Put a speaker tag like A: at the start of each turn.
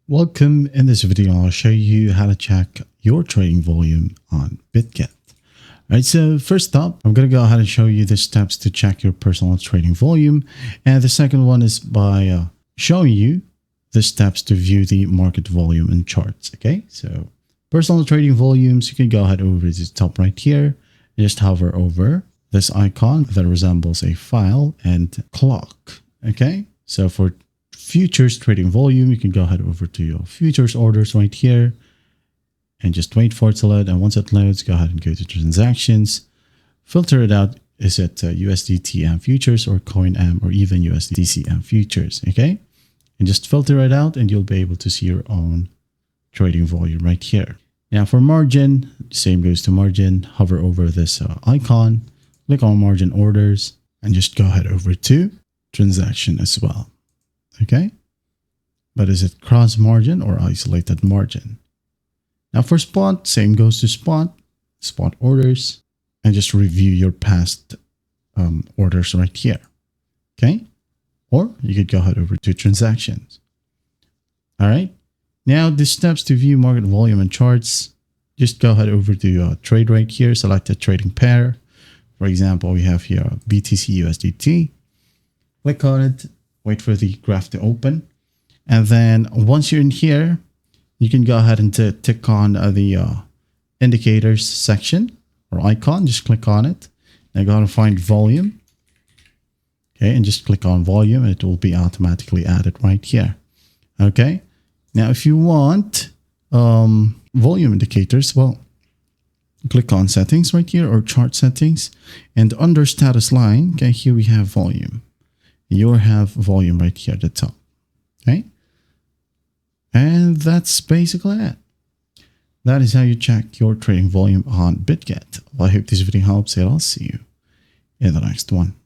A: Welcome. In this video, I'll show you how to check your trading volume on Bitget. All right, so first up, I'm going to go ahead and show you the steps to check your personal trading volume. And the second one is by showing you the steps to view the market volume and charts. Okay, so personal trading volumes, you can go ahead over to the top right here and just hover over this icon that resembles a file and clock. Okay, so for futures trading volume, you can go ahead over to your futures orders right here and just wait for it to load. And once it loads, go ahead and go to transactions, filter it out. Is it USDTM futures or CoinM or even USDCM futures? Okay, and just filter it out and you'll be able to see your own trading volume right here. Now for margin, same goes to margin. Hover over this icon, click on margin orders and just go ahead over to transaction as well. Okay, but is it cross margin or isolated margin? Now for spot, same goes to spot orders, and just review your past orders right here. Okay, or you could go ahead over to transactions. All right, now the steps to view market volume and charts, just go ahead over to trade right here, select a trading pair. For example, we have here BTC USDT. Click on it. Wait for the graph to open. And then once you're in here, you can go ahead and tick on the indicators section or icon. Just click on it. Now go ahead and find volume. Okay, and just click on volume and it will be automatically added right here. Okay, now if you want volume indicators, well, click on settings right here or chart settings. And under status line, okay, here we have volume. You'll have volume right here at the top. Okay, and that's basically it. That is how you check your trading volume on Bitget. Well, I hope this video helps and I'll see you in the next one.